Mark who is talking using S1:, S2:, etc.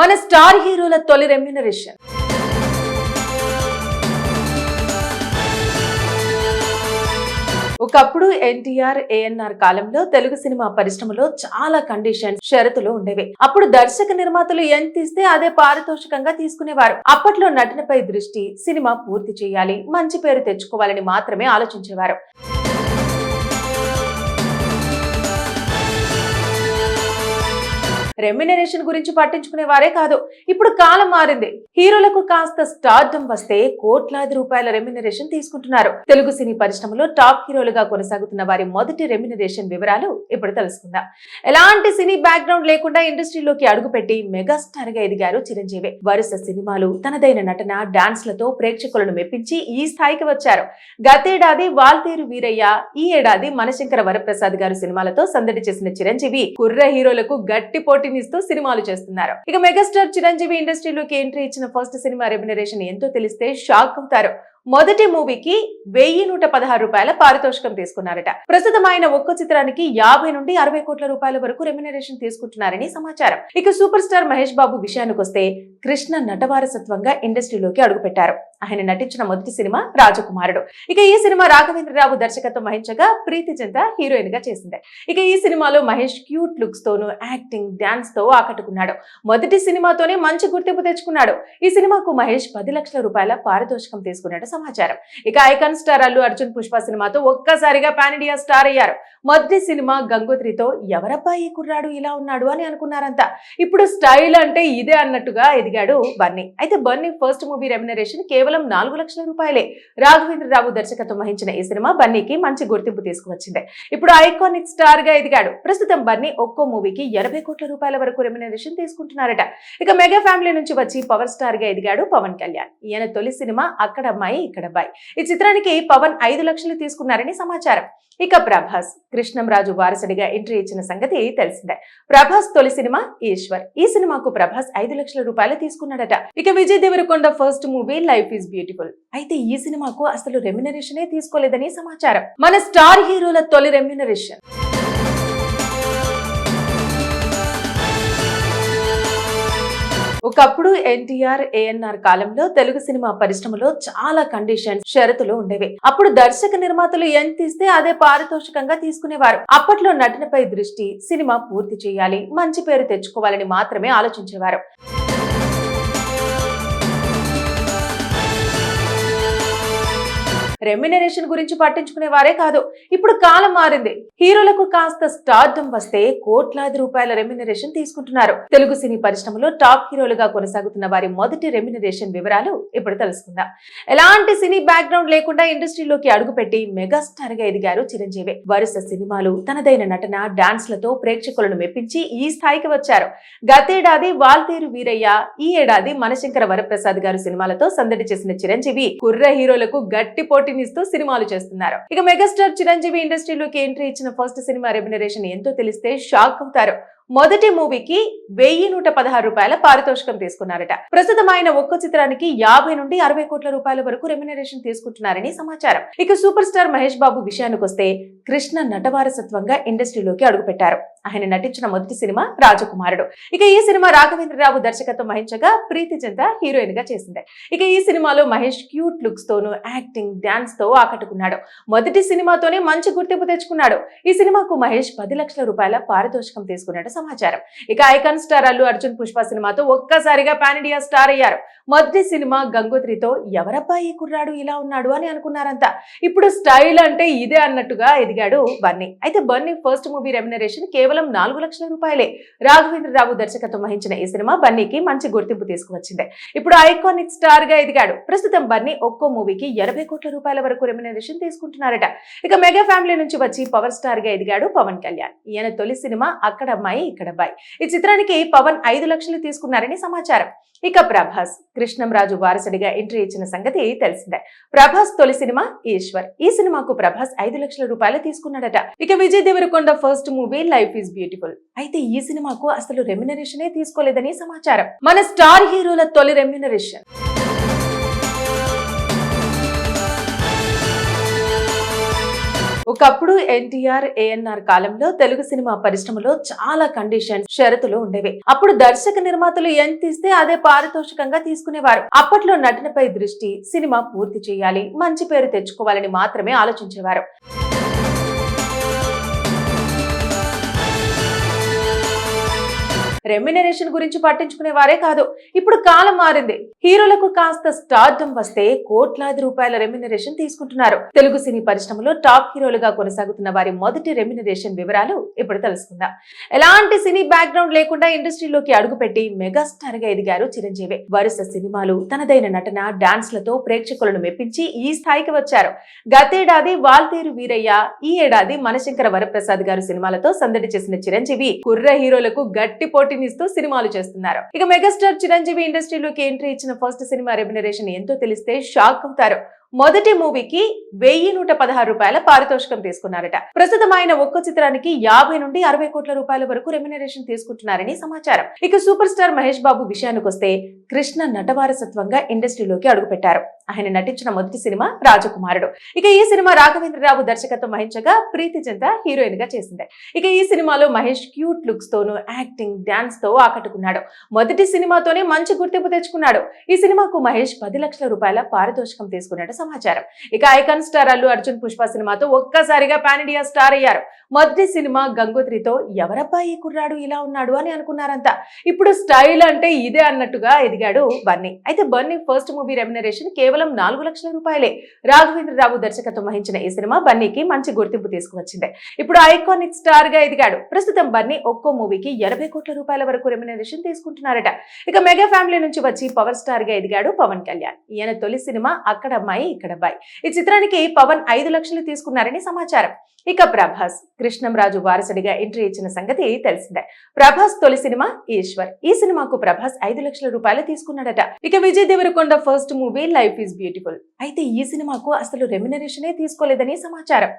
S1: మన స్టార్ హీరోల తొలి రెమ్యునరేషన్. ఒకప్పుడు ఎన్టీఆర్ ఏఎన్ఆర్ కాలంలో తెలుగు సినిమా పరిశ్రమలో చాలా కండిషన్స్ షరతులు ఉండేవి. అప్పుడు దర్శక నిర్మాతలు ఎంత ఇస్తే అదే పారితోషికంగా తీసుకునేవారు. అప్పట్లో నటనపై దృష్టి, సినిమా పూర్తి చేయాలి, మంచి పేరు తెచ్చుకోవాలని మాత్రమే ఆలోచించేవారు. రెమ్యునరేషన్ గురించి పట్టించుకునే వారే కాదు. ఇప్పుడు కాలం మారింది. హీరోలకు కాస్త స్టార్డమ్ వస్తే కోట్లాది రూపాయల రెమ్యునరేషన్ తీసుకుంటున్నారు. తెలుగు సినీ పరిశ్రమలో టాప్ హీరోలుగా కొనసాగుతున్న వారి మొదటి రెమ్యునరేషన్ వివరాలు ఇప్పుడు తెలుసుకుందాం. ఎలాంటి సినీ బ్యాక్గ్రౌండ్ లేకుండా ఇండస్ట్రీలోకి అడుగుపెట్టి మెగాస్టార్ గా ఎదిగారు చిరంజీవి. వరుస సినిమాలు, తనదైన నటన, డాన్స్లతో ప్రేక్షకులను మెప్పించి ఈ స్థాయికి వచ్చారు. గతేడాది వాల్తేరు వీరయ్య, ఈ ఏడాది మనశంకర వరప్రసాద్ గారు సినిమాలతో సందడి చేసిన చిరంజీవి కుర్ర హీరోలకు గట్టి పోటీ ఇస్తూ సినిమాలు చేస్తున్నారు. ఇక మెగాస్టార్ చిరంజీవి ఇండస్ట్రీలోకి ఎంట్రీ ఇచ్చిన ఫస్ట్ సినిమా రెమ్యునరేషన్ ఎంతో తెలిస్తే షాక్ అవుతారు. మొదటి మూవీకి 1116 రూపాయల పారితోషికం తీసుకున్నారట. ప్రస్తుతం ఆయన ఒక్కో చిత్రానికి 50 నుండి 60 కోట్ల రూపాయల వరకు రెమ్యునరేషన్ తీసుకుంటున్నారని సమాచారం. ఇక సూపర్ స్టార్ మహేష్ బాబు విషయానికి వస్తే కృష్ణ నటవారసత్వంగా ఇండస్ట్రీలోకి అడుగుపెట్టారు. ఆయన నటించిన మొదటి సినిమా రాజకుమారుడు. ఇక ఈ సినిమా రాఘవేంద్రరావు దర్శకత్వం వహించగా ప్రీతి చింత హీరోయిన్ గా చేసింది. ఇక ఈ సినిమాలో మహేష్ క్యూట్ లుక్స్ తోనూ యాక్టింగ్, డాన్స్ తో ఆకట్టుకున్నాడు. మొదటి సినిమాతోనే మంచి గుర్తింపు తెచ్చుకున్నాడు. ఈ సినిమాకు మహేష్ 10 లక్షల రూపాయల పారితోషికం తీసుకున్నట్టు సమాచారం. ఇక ఐకాన్ స్టార్ అల్లు అర్జున్ పుష్ప సినిమాతో ఒక్కసారిగా పాన్ ఇండియా స్టార్ అయ్యారు. మొదటి సినిమా గంగోత్రితో ఎవరబ్బాయి కుర్రాడు ఇలా ఉన్నాడు అని అనుకున్నారంతా. ఇప్పుడు స్టైల్ అంటే ఇదే అన్నట్టుగా ఎదిగాడు బన్నీ. అయితే బన్నీ ఫస్ట్ మూవీ రెమ్యునరేషన్ కేవలం 4 లక్షల రూపాయలే. రాఘవేంద్రరావు దర్శకత్వం వహించిన ఈ సినిమా బన్నీకి మంచి గుర్తింపు తీసుకువచ్చింది. ఇప్పుడు ఐకానిక్ స్టార్ గా ఎదిగాడు. ప్రస్తుతం బన్నీ ఒక్కో మూవీకి 80 కోట్ల రూపాయల వరకు రెమ్యునరేషన్ తీసుకుంటున్నారట. ఇక మెగా ఫ్యామిలీ నుంచి వచ్చి పవర్ స్టార్ గా ఎదిగాడు పవన్ కళ్యాణ్. ఈయన తొలి సినిమా అక్కడ అమ్మాయి ఇక్కడ అబ్బాయి. ఈ చిత్రానికి పవన్ 5 లక్షలు తీసుకున్నారని సమాచారం. ఇక ప్రభాస్ కృష్ణంరాజు వారసుడిగా ఎంట్రీ ఇచ్చిన సంగతి తెలిసిందే. ప్రభాస్ తొలి సినిమా ఈశ్వర్. ఈ సినిమాకు ప్రభాస్ 5 లక్షల రూపాయలు తీసుకున్నాడట. ఇక Vijay Devarakonda first movie life is beautiful. అయితే ఈ సినిమాకు అసలు రెమ్యునరేషనే తీసుకోలేదని సమాచారం. మన స్టార్ హీరోల తొలి రెమ్యునరేషన్. ఒకప్పుడు ఎన్టీఆర్ ఏఎన్ఆర్ కాలంలో తెలుగు సినిమా పరిశ్రమలో చాలా కండిషన్స్ షరతులు ఉండేవి. అప్పుడు దర్శక నిర్మాతలు ఎంత ఇస్తే అదే పారితోషికంగా తీసుకునేవారు. అప్పట్లో నటనపై దృష్టి, సినిమా పూర్తి చేయాలి, మంచి పేరు తెచ్చుకోవాలని మాత్రమే ఆలోచించేవారు. రెమ్యునరేషన్ గురించి పట్టించుకునే వారే కాదు. ఇప్పుడు కాలం మారింది. హీరోలకు కాస్త స్టార్డమ్ వస్తే కోట్లాది రూపాయల రెమ్యునరేషన్ తీసుకుంటున్నారు. తెలుగు సినీ పరిశ్రమలో టాప్ హీరోలుగా కొనసాగుతున్న వారి మొదటి రెమ్యునరేషన్ వివరాలు ఇప్పుడు తెలుసుకుందాం. ఎలాంటి సినీ బ్యాక్గ్రౌండ్ లేకుండా ఇండస్ట్రీలోకి అడుగుపెట్టి మెగాస్టార్ గా ఎదిగారు చిరంజీవి. వరుస సినిమాలు, తనదైన నటన, డాన్స్లతో ప్రేక్షకులను మెప్పించి ఈ స్థాయికి వచ్చారు. గతేడాది వాల్తేరు వీరయ్య, ఈ ఏడాది మనశంకర వరప్రసాద్ గారు సినిమాలతో సందడి చేసిన చిరంజీవి కుర్ర హీరోలకు గట్టి పోటీ ఇస్తూ సినిమాలు చేస్తున్నారు. ఇక మెగాస్టార్ చిరంజీవి ఇండస్ట్రీలోకి ఎంట్రీ ఇచ్చిన ఫస్ట్ సినిమా రెమ్యునరేషన్ ఎంతో తెలిస్తే షాక్ అవుతారు. మొదటి మూవీకి 1116 రూపాయల పారితోషికం తీసుకున్నారట. ప్రస్తుతం ఆయన ఒక్కో చిత్రానికి 50 నుండి 60 కోట్ల రూపాయల వరకు రెమ్యునరేషన్ తీసుకుంటున్నారని సమాచారం. ఇక సూపర్ స్టార్ మహేష్ బాబు విషయానికి వస్తే కృష్ణ నటవారసత్వంగా ఇండస్ట్రీలోకి అడుగుపెట్టారు. ఆయన నటించిన మొదటి సినిమా రాజకుమారుడు. ఇక ఈ సినిమా రాఘవేంద్రరావు దర్శకత్వం వహించగా ప్రీతి చింత హీరోయిన్ గా చేసింది. ఇక ఈ సినిమాలో మహేష్ క్యూట్ లుక్స్ తోనూ యాక్టింగ్, డాన్స్ తో ఆకట్టుకున్నాడు. మొదటి సినిమాతోనే మంచి గుర్తింపు తెచ్చుకున్నాడు. ఈ సినిమాకు మహేష్ 10 లక్షల రూపాయల పారితోషికం తీసుకున్నట్టు సమాచారం. ఇక ఐకాన్ స్టార్ అల్లు అర్జున్ పుష్ప సినిమాతో ఒక్కసారిగా పాన్ ఇండియా స్టార్ అయ్యారు. మొదటి సినిమా గంగోత్రితో ఎవరబ్బాయి కుర్రాడు ఇలా ఉన్నాడు అని అనుకున్నారంతా. ఇప్పుడు స్టైల్ అంటే ఇదే అన్నట్టుగా ఎదిగాడు బన్నీ. అయితే బన్నీ ఫస్ట్ మూవీ రెమ్యునరేషన్ కేవలం 4 లక్షల రూపాయలే. రాఘవేంద్రరావు దర్శకత్వం వహించిన ఈ సినిమా బన్నీకి మంచి గుర్తింపు తీసుకువచ్చింది. ఇప్పుడు ఐకానిక్ స్టార్ గా ఎదిగాడు. ప్రస్తుతం బన్నీ ఒక్కో మూవీకి 80 కోట్ల రూపాయల వరకు రెమ్యునరేషన్ తీసుకుంటున్నారట. ఇక మెగా ఫ్యామిలీ నుంచి వచ్చి పవర్ స్టార్ గా ఎదిగాడు పవన్ కళ్యాణ్. ఈయన తొలి సినిమా అక్కడ అమ్మాయి ఇక్కడ అబ్బాయి. ఈ చిత్రానికి పవన్ 5 లక్షలు తీసుకున్నారని సమాచారం. ఇక ప్రభాస్ కృష్ణంరాజు వారసుడిగా ఎంట్రీ ఇచ్చిన సంగతి తెలిసిందే. ప్రభాస్ తొలి సినిమా ఈశ్వర్. ఈ సినిమాకు ప్రభాస్ 5 లక్షల రూపాయలు తీసుకున్నాడట. ఇక Vijay Devarakonda first movie life is beautiful. అయితే ఈ సినిమాకు అసలు రెమ్యునరేషనే తీసుకోలేదని సమాచారం. మన స్టార్ హీరోల తొలి రెమ్యునరేషన్. ఒకప్పుడు ఎన్టీఆర్ ఏఎన్ఆర్ కాలంలో తెలుగు సినిమా పరిశ్రమలో చాలా కండిషన్స్ షరతులు ఉండేవి. అప్పుడు దర్శక నిర్మాతలు ఎంత ఇస్తే అదే పారితోషికంగా తీసుకునేవారు. అప్పట్లో నటనపై దృష్టి, సినిమా పూర్తి చేయాలి, మంచి పేరు తెచ్చుకోవాలని మాత్రమే ఆలోచించేవారు. రెమ్యునరేషన్ గురించి పట్టించుకునే వారే కాదు. ఇప్పుడు కాలం మారింది. హీరోలకు కాస్త స్టార్డమ్ వస్తే కోట్లాది రూపాయల రెమ్యునరేషన్ తీసుకుంటున్నారు. తెలుగు సినీ పరిశ్రమలో టాప్ హీరోలుగా కొనసాగుతున్న వారి మొదటి రెమ్యునరేషన్ వివరాలు ఇప్పుడు తెలుసుకుందాం. ఎలాంటి సినీ బ్యాక్గ్రౌండ్ లేకుండా ఇండస్ట్రీలోకి అడుగుపెట్టి మెగాస్టార్ గా ఎదిగారు చిరంజీవి. వరుస సినిమాలు, తనదైన నటన, డాన్స్ లతో ప్రేక్షకులను మెప్పించి ఈ స్థాయికి వచ్చారు. గతేడాది వాల్తేరు వీరయ్య, ఈ ఏడాది మనశంకర వరప్రసాద్ గారు సినిమాలతో సందడి చేసిన చిరంజీవి కుర్ర హీరోలకు గట్టి పోటీనిస్తూ సినిమాలు చేస్తున్నారు. ఇక మెగాస్టార్ చిరంజీవి ఇండస్ట్రీలోకి ఎంట్రీ ఇచ్చిన ఫస్ట్ సినిమా రెమ్యునరేషన్ ఎంతో తెలిస్తే షాక్ అవుతారు. మొదటి మూవీకి 1116 రూపాయల పారితోషికం తీసుకున్నారట. ప్రస్తుతం ఆయన ఒక్కో చిత్రానికి 50 నుండి 60 కోట్ల రూపాయల వరకు రెమ్యునరేషన్ తీసుకుంటున్నారని సమాచారం. ఇక సూపర్ స్టార్ మహేష్ బాబు విషయానికి వస్తే కృష్ణ నటవారసత్వంగా ఇండస్ట్రీలోకి అడుగుపెట్టారు. ఆయన నటించిన మొదటి సినిమా రాజకుమారుడు. ఇక ఈ సినిమా రాఘవేంద్రరావు దర్శకత్వం వహించగా ప్రీతి చింత హీరోయిన్ గా చేసింది. ఇక ఈ సినిమాలో మహేష్ క్యూట్ లుక్స్ తోనూ యాక్టింగ్, డాన్స్ తో ఆకట్టుకున్నాడు. మొదటి సినిమాతోనే మంచి గుర్తింపు తెచ్చుకున్నాడు. ఈ సినిమాకు మహేష్ 10 లక్షల రూపాయల పారితోషికం తీసుకున్నట్టు సమాచారం. ఇక ఐకాన్ స్టార్ అల్లు అర్జున్ పుష్ప సినిమాతో ఒక్కసారిగా పాన్ ఇండియా స్టార్ అయ్యారు. మొదటి సినిమా గంగోత్రితో ఎవరబ్బా ఈ కుర్రాడు ఇలా ఉన్నాడు అని అనుకున్నారంతా. ఇప్పుడు స్టైల్ అంటే ఇదే అన్నట్టుగా ఎదిగాడు బన్నీ. అయితే బన్నీ ఫస్ట్ మూవీ రెమ్యునరేషన్ కేవలం 4 లక్షల రూపాయలే. రాఘవేంద్రరావు దర్శకత్వం వహించిన ఈ సినిమా బన్నీకి మంచి గుర్తింపు తీసుకువచ్చింది. ఇప్పుడు ఐకానిక్ స్టార్ గా ఎదిగాడు. ప్రస్తుతం బన్నీ ఒక్కో మూవీకి 80 కోట్ల రూపాయల వరకు రెమ్యునరేషన్ తీసుకుంటున్నారట. ఇక మెగా ఫ్యామిలీ నుంచి వచ్చి పవర్ స్టార్ గా ఎదిగాడు పవన్ కళ్యాణ్. ఈయన తొలి సినిమా అక్కడ అమ్మాయి ఇక్కడ అబ్బాయి. ఈ చిత్రానికి పవన్ 5 లక్షలు తీసుకున్నారని సమాచారం. ఇక ప్రభాస్ కృష్ణంరాజు వారసుడిగా ఎంట్రీ ఇచ్చిన సంగతి తెలిసిందే. ప్రభాస్ తొలి సినిమా ఈశ్వర్. ఈ సినిమాకు ప్రభాస్ 5 లక్షల రూపాయలు తీసుకున్నాడట. ఇక Vijay Devarakonda first movie life is beautiful. అయితే ఈ సినిమాకు అసలు రెమ్యునరేషనే తీసుకోలేదని సమాచారం.